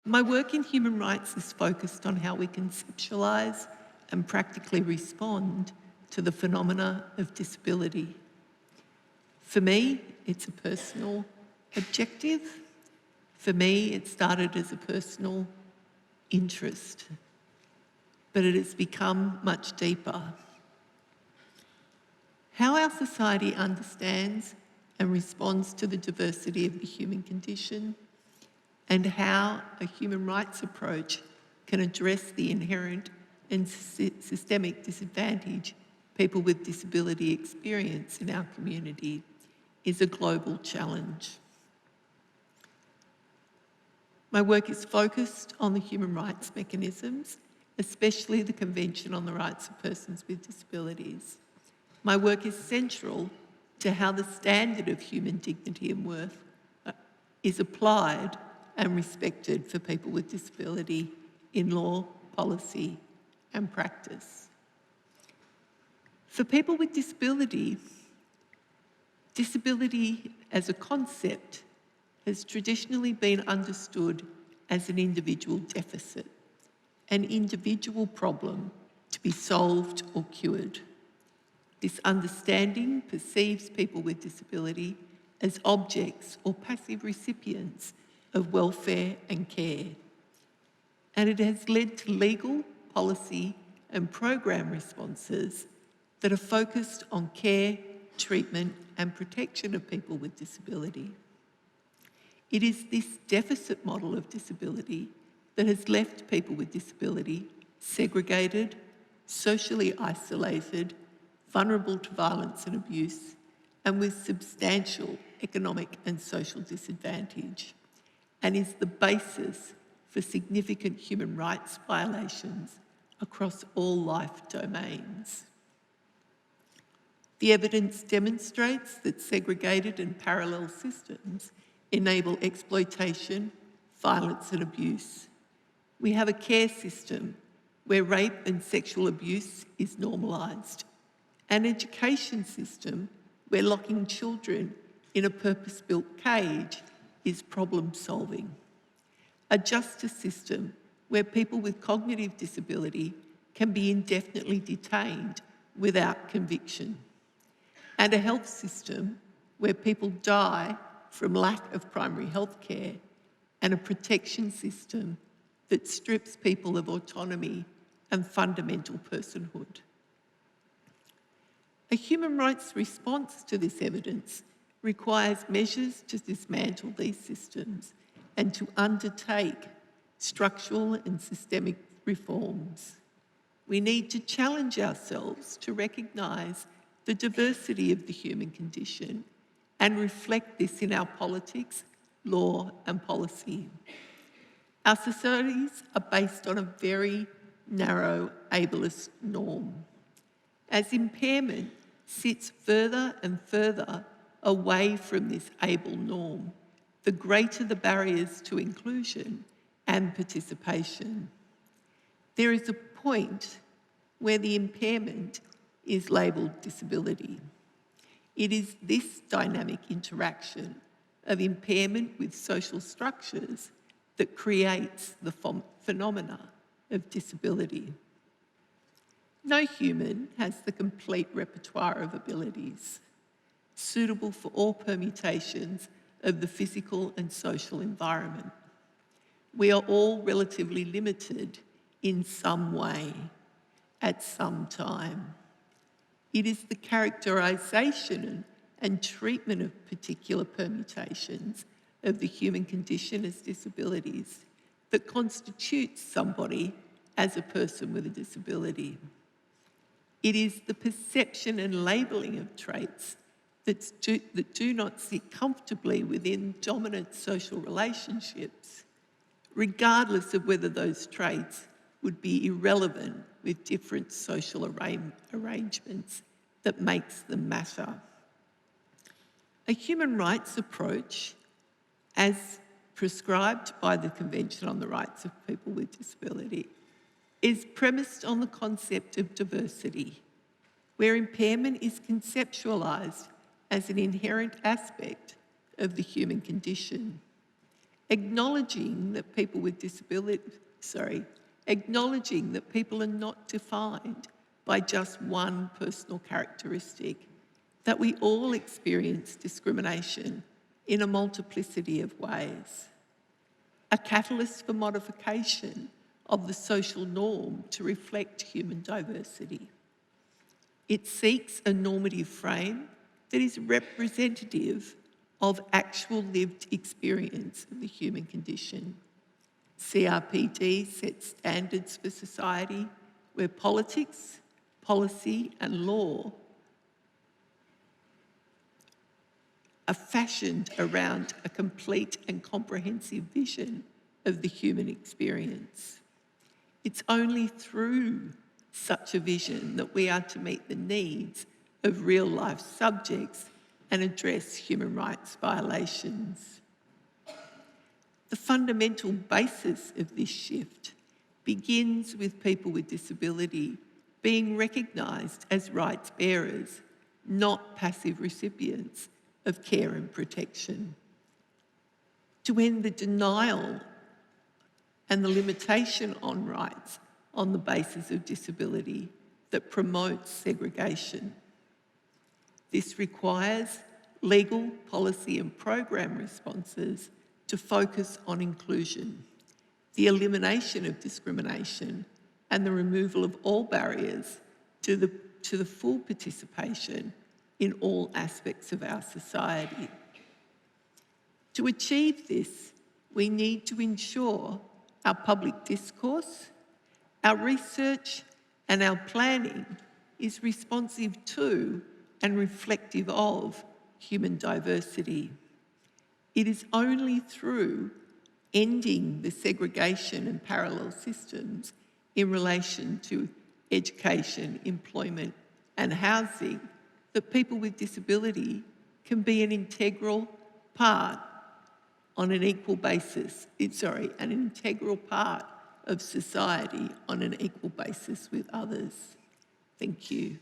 My work in human rights is focused on how we conceptualise and practically respond to the phenomena of disability. For me, it's a personal objective. For me, it started as a personal interest, but it has become much deeper. How our society understands and responds to the diversity of the human condition, and how a human rights approach can address the inherent and systemic disadvantage people with disability experience in our community, is a global challenge. My work is focused on the human rights mechanisms, especially the Convention on the Rights of Persons with Disabilities. My work is central to how the standard of human dignity and worth is applied and respected for people with disability in law, policy, and practice. For people with disability, disability as a concept has traditionally been understood as an individual deficit, an individual problem to be solved or cured. This understanding perceives people with disability as objects or passive recipients of welfare and care. And it has led to legal, policy, and program responses that are focused on care, treatment, and protection of people with disability. It is this deficit model of disability that has left people with disability segregated, socially isolated, vulnerable to violence and abuse, and with substantial economic and social disadvantage, and is the basis for significant human rights violations across all life domains. The evidence demonstrates that segregated and parallel systems enable exploitation, violence and abuse. We have a care system where rape and sexual abuse is normalised, an education system where locking children in a purpose-built cage is problem-solving, a justice system where people with cognitive disability can be indefinitely detained without conviction, and a health system where people die from lack of primary health care, and a protection system that strips people of autonomy and fundamental personhood. A human rights response to this evidence requires measures to dismantle these systems and to undertake structural and systemic reforms. We need to challenge ourselves to recognise the diversity of the human condition and reflect this in our politics, law and policy. Our societies are based on a very narrow ableist norm. As impairment sits further and further away from this able norm, the greater the barriers to inclusion and participation. There is a point where the impairment is labelled disability. It is this dynamic interaction of impairment with social structures that creates the phenomena of disability. No human has the complete repertoire of abilities suitable for all permutations of the physical and social environment. We are all relatively limited in some way, at some time. It is the characterisation and treatment of particular permutations of the human condition as disabilities that constitutes somebody as a person with a disability. It is the perception and labelling of traits that do not sit comfortably within dominant social relationships, regardless of whether those traits would be irrelevant with different social arrangements that makes them matter. A human rights approach, as prescribed by the Convention on the Rights of People with Disability, is premised on the concept of diversity, where impairment is conceptualised as an inherent aspect of the human condition. acknowledging that people with acknowledging that people are not defined by just one personal characteristic, that we all experience discrimination in a multiplicity of ways. A catalyst for modification of the social norm to reflect human diversity. It seeks a normative frame that is representative of actual lived experience of the human condition. CRPD sets standards for society where politics, policy and law are fashioned around a complete and comprehensive vision of the human experience. It's only through such a vision that we are to meet the needs of real-life subjects and address human rights violations. The fundamental basis of this shift begins with people with disability being recognised as rights bearers, not passive recipients of care and protection. To end the denial and the limitation on rights on the basis of disability that promotes segregation. This requires legal, policy and program responses to focus on inclusion, the elimination of discrimination and the removal of all barriers to the full participation in all aspects of our society. To achieve this, we need to ensure our public discourse, our research and our planning is responsive to and reflective of human diversity. It is only through ending the segregation and parallel systems in relation to education, employment and housing that people with disability can be an integral part on an equal basis, an integral part of society on an equal basis with others. Thank you.